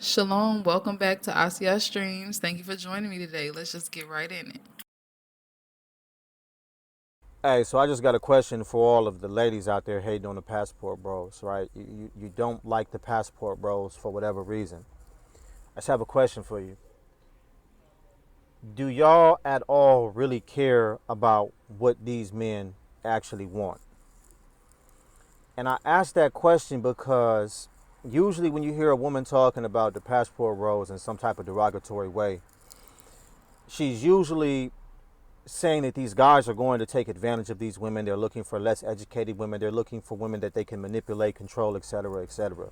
Shalom, welcome back to Asiya Streams. Thank you for joining me today. Let's just get right in it. Hey, so I just got a question for all of the ladies out there hating on the passport bros, right? You don't like the passport bros for whatever reason. I just have a question for you. Do y'all at all really care about what these men actually want? And I ask that question because usually when you hear a woman talking about the passport bros in some type of derogatory way, she's usually saying that these guys are going to take advantage of these women. They're looking for less educated women. They're looking for women that they can manipulate, control, etc., etc.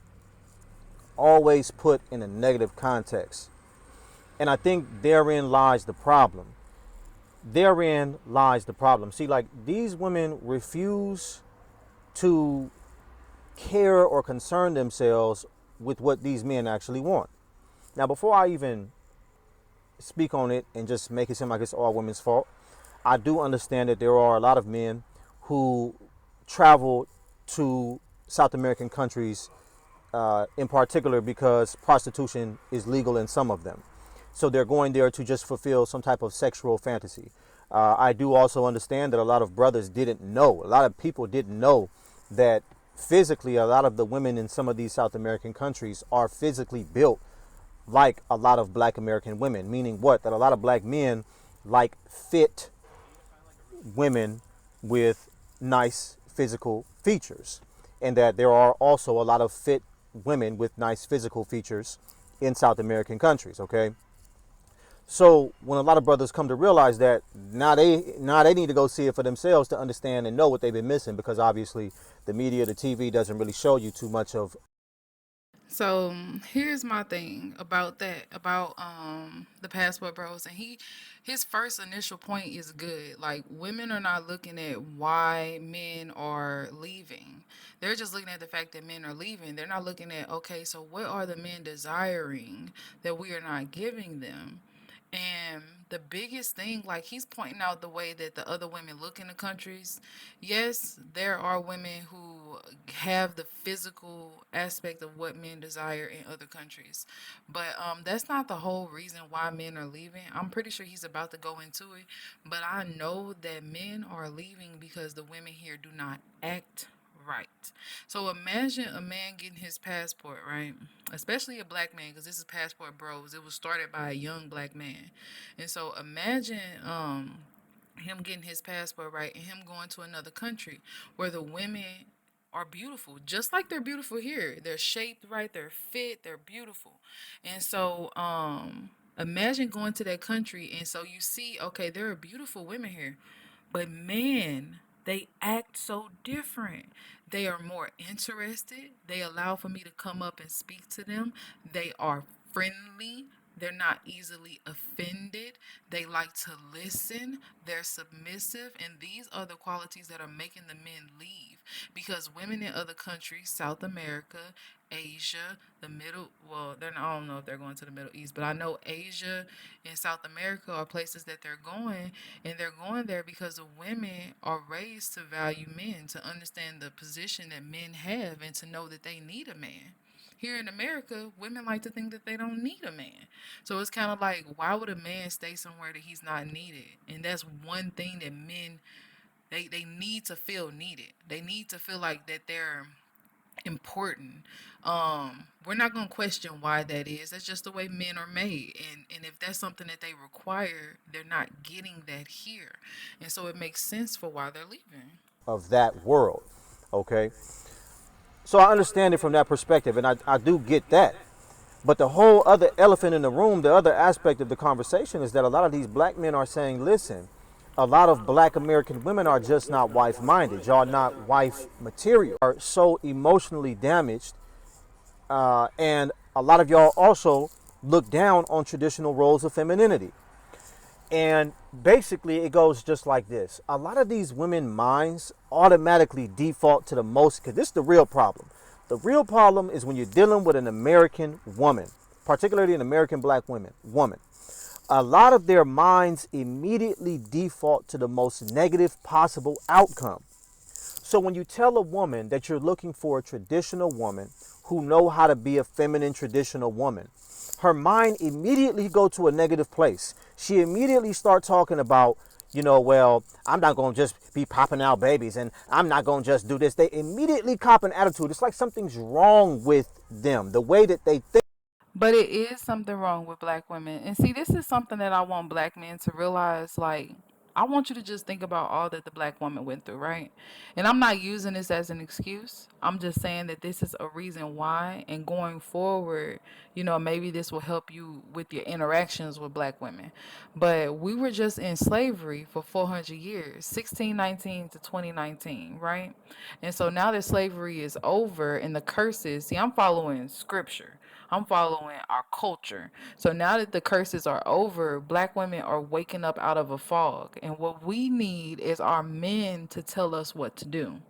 Always put in a negative context. And I think therein lies the problem. Therein lies the problem. See, like these women refuse to care or concern themselves with what these men actually want. Now, before I even speak on it and just make it seem like it's all women's fault, I do understand that there are a lot of men who travel to South American countries, in particular because prostitution is legal in some of them. So they're going there to just fulfill some type of sexual fantasy. I do also understand that a lot of brothers didn't know, a lot of people didn't know that physically a lot of the women in some of these South American countries are physically built like a lot of black American women, meaning what? That a lot of black men like fit women with nice physical features, and that there are also a lot of fit women with nice physical features in South American countries. Okay, so when a lot of brothers come to realize that, now they need to go see it for themselves to understand and know what they've been missing, because obviously the media, the TV doesn't really show you too much of. So here's my thing about that, about the passport bros, and his first initial point is good. Like women are not looking at why men are leaving. They're just looking at the fact that men are leaving. They're not looking at, okay, so what are the men desiring that we are not giving them? And the biggest thing, like he's pointing out the way that the other women look in the countries. Yes, there are women who have the physical aspect of what men desire in other countries, but that's not the whole reason why men are leaving. I'm pretty sure he's about to go into it, but I know that men are leaving because the women here do not act right. So imagine a man getting his passport, right? Especially a black man, because this is Passport Bros. It was started by a young black man. And so imagine him getting his passport, right, and him going to another country where the women are beautiful, just like they're beautiful here. They're shaped right, they're fit, they're beautiful. And so imagine going to that country and so you see, okay, there are beautiful women here. But man, they act so different. They are more interested. They allow for me to come up and speak to them. They are friendly. They're not easily offended. They like to listen. They're submissive. And these are the qualities that are making the men leave. Because women in other countries, South America, Asia, the middle, well, they're not, I don't know if they're going to the Middle East, but I know Asia and South America are places that they're going, and they're going there because the women are raised to value men, to understand the position that men have, and to know that they need a man. Here in America, women like to think that they don't need a man. So it's kind of like, why would a man stay somewhere that he's not needed? And that's one thing that men, they need to feel needed. They need to feel like that they're important. We're not gonna question why that is. That's just the way men are made. And if that's something that they require, they're not getting that here. And so it makes sense for why they're leaving. Of that world. Okay, so I understand it from that perspective, and I do get that. But the whole other elephant in the room, the other aspect of the conversation, is that a lot of these black men are saying, listen, a lot of black American women are just not wife minded. Y'all not wife material. Are so emotionally damaged. And a lot of y'all also look down on traditional roles of femininity. And basically, it goes just like this. A lot of these women minds automatically default to the most, because this is the real problem. The real problem is when you're dealing with an American woman, particularly an American black woman. A lot of their minds immediately default to the most negative possible outcome. So when you tell a woman that you're looking for a traditional woman who know how to be a feminine traditional woman, her mind immediately go to a negative place. She immediately start talking about, well, I'm not going to just be popping out babies and I'm not going to just do this. They immediately cop an attitude. It's like something's wrong with them, the way that they think. But it is something wrong with black women. And see, this is something that I want black men to realize. Like, I want you to just think about all that the black woman went through, right? And I'm not using this as an excuse. I'm just saying that this is a reason why. And going forward, maybe this will help you with your interactions with black women. But we were just in slavery for 400 years, 1619 to 2019, right? And so now that slavery is over and the curses, see, I'm following scripture. I'm following our culture. So now that the curses are over, black women are waking up out of a fog. And what we need is our men to tell us what to do.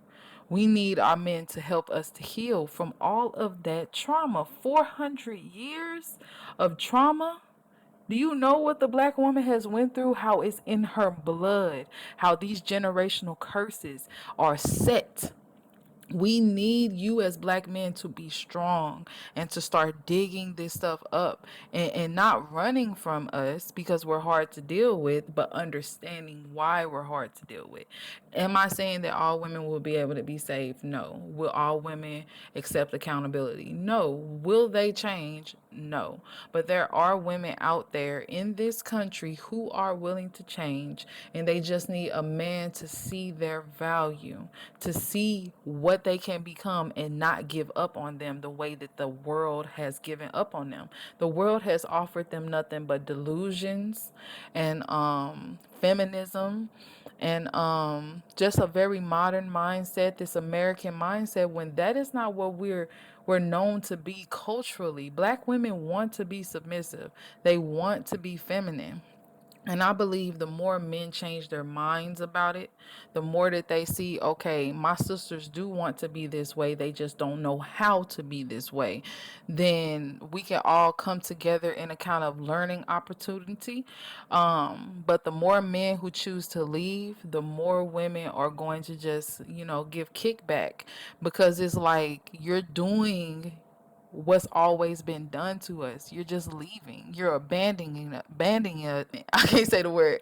We need our men to help us to heal from all of that trauma. 400 years of trauma. Do you know what the black woman has went through? How it's in her blood. How these generational curses are set. We need you as black men to be strong and to start digging this stuff up and not running from us because we're hard to deal with, but understanding why we're hard to deal with. Am I saying that all women will be able to be saved? No. Will all women accept accountability? No. Will they change? No. But there are women out there in this country who are willing to change, and they just need a man to see their value, to see what they can become and not give up on them the way that the world has given up on them. The world has offered them nothing but delusions and feminism and just a very modern mindset, this American mindset, when that is not what we're known to be culturally. Black women want to be submissive. They want to be feminine. And I believe the more men change their minds about it, the more that they see, okay, my sisters do want to be this way, they just don't know how to be this way, then we can all come together in a kind of learning opportunity. But the more men who choose to leave, the more women are going to just, give kickback because it's like you're doing what's always been done to us. You're just leaving. You're abandoning it. I can't say the word,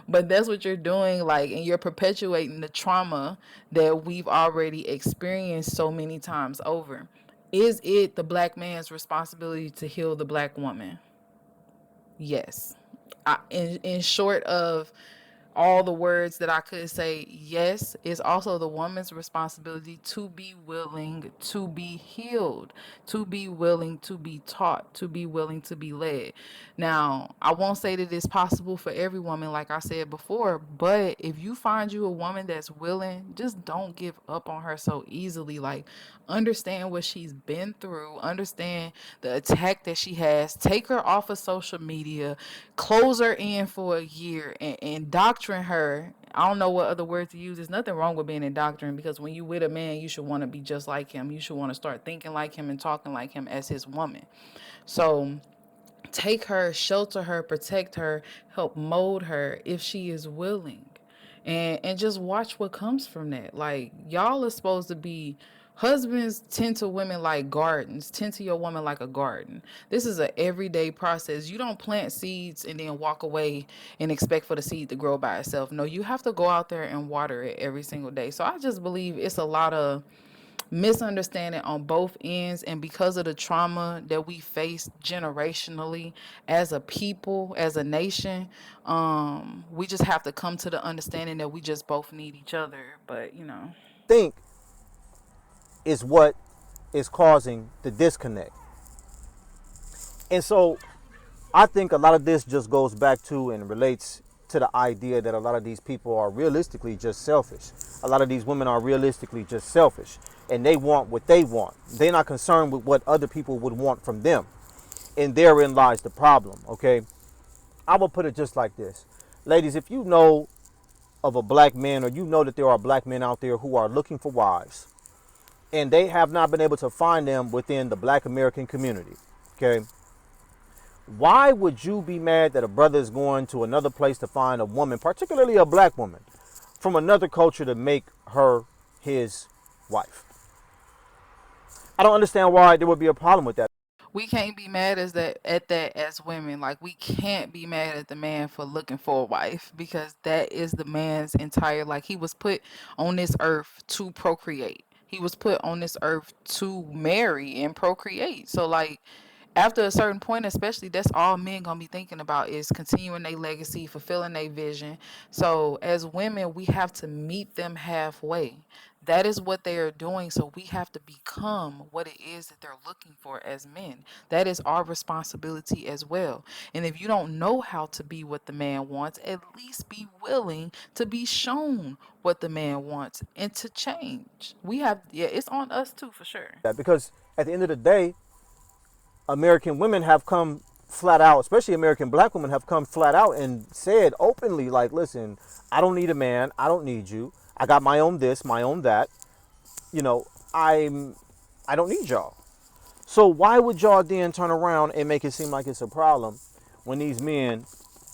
but that's what you're doing. Like, and you're perpetuating the trauma that we've already experienced so many times over. Is it the black man's responsibility to heal the black woman? Yes. In short of all the words that I could say, yes, it's also the woman's responsibility to be willing to be healed, to be willing to be taught, to be willing to be led. Now, I won't say that it's possible for every woman, like I said before, but if you find you a woman that's willing, just don't give up on her so easily. Like, understand what she's been through, understand the attack that she has, take her off of social media, close her in for a year, and indoctrinate her. I don't know what other word to use. There's nothing wrong with being indoctrinated because when you with a man, you should want to be just like him. You should want to start thinking like him and talking like him as his woman. So take her, shelter her, protect her, help mold her if she is willing. And just watch what comes from that. Like, y'all are supposed to be husbands tend to women like gardens, tend to your woman like a garden. This is an everyday process. You don't plant seeds and then walk away and expect for the seed to grow by itself. No, you have to go out there and water it every single day. So I just believe it's a lot of misunderstanding on both ends, and because of the trauma that we face generationally as a people, as a nation, we just have to come to the understanding that we just both need each other. But Think is what is causing the disconnect. And so I think a lot of this just goes back to and relates to the idea that a lot of these people are realistically just selfish. A lot of these women are realistically just selfish, and they want what they want. They're not concerned with what other people would want from them. And therein lies the problem, okay? I will put it just like this. Ladies, if you know of a black man, or you know that there are black men out there who are looking for wives, and they have not been able to find them within the black American community, okay? Why would you be mad that a brother is going to another place to find a woman, particularly a black woman, from another culture to make her his wife. I don't understand why there would be a problem with that. We can't be mad at that as women. Like we can't be mad at the man for looking for a wife because that is the man's entire, like, he was put on this earth to procreate. He was put on this earth to marry and procreate. So like after a certain point, especially, that's all men gonna be thinking about is continuing their legacy, fulfilling their vision. So as women, we have to meet them halfway. That is what they are doing. So we have to become what it is that they're looking for as men. That is our responsibility as well. And if you don't know how to be what the man wants, at least be willing to be shown what the man wants and to change. We have, yeah, it's on us too, for sure. Because at the end of the day, American women have come flat out, especially American black women have come flat out and said openly, like, listen, I don't need a man. I don't need you. I got my own this, my own that. You know, I don't need y'all. So why would y'all then turn around and make it seem like it's a problem when these men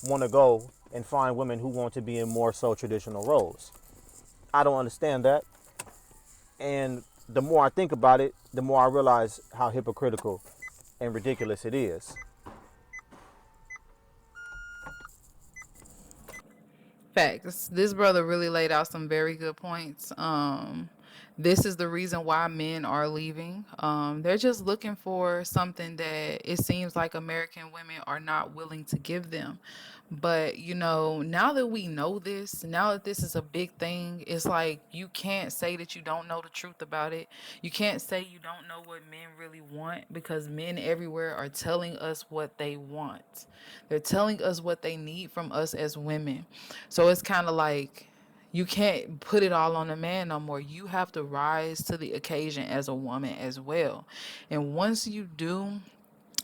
want to go and find women who want to be in more so traditional roles? I don't understand that. And the more I think about it, the more I realize how hypocritical and ridiculous it is. Facts. This brother really laid out some very good points. This is the reason why men are leaving. They're just looking for something that it seems like American women are not willing to give them. But you know, now that we know this, now that this is a big thing, it's like you can't say that you don't know the truth about it. You can't say you don't know what men really want because men everywhere are telling us what they want. They're telling us what they need from us as women. So it's kind of like you can't put it all on the man no more. You have to rise to the occasion as a woman as well. And once you do,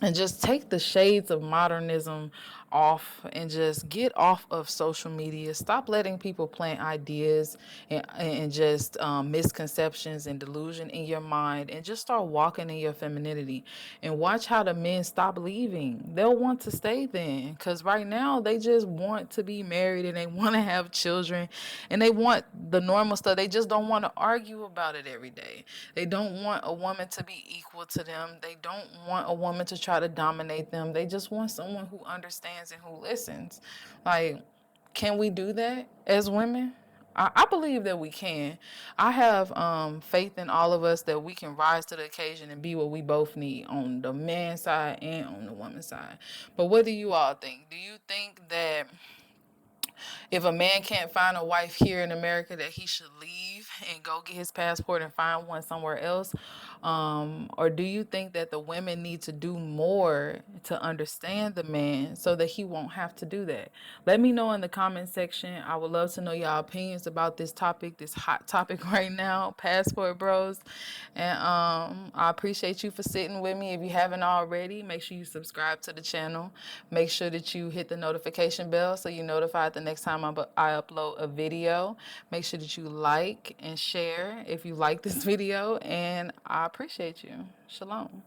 and just take the shades of modernism off and just get off of social media. Stop letting people plant ideas and just misconceptions and delusion in your mind and just start walking in your femininity and watch how the men stop leaving. They'll want to stay then because right now they just want to be married and they want to have children and they want the normal stuff. They just don't want to argue about it every day. They don't want a woman to be equal to them. They don't want a woman to try to dominate them. They just want someone who understands and who listens. Like, can we do that as women? I believe that we can. I have faith in all of us that we can rise to the occasion and be what we both need on the man's side and on the woman's side. But what do you all think? Do you think that if a man can't find a wife here in America, that he should leave and go get his passport and find one somewhere else? Or do you think that the women need to do more to understand the man so that he won't have to do that? Let me know in the comment section. I would love to know y'all opinions about this topic, this hot topic right now, passport bros. And I appreciate you for sitting with me. If you haven't already, make sure you subscribe to the channel. Make sure that you hit the notification bell so you're notified the next time I upload a video. Make sure that you like and share if you like this video. And I appreciate you. Shalom.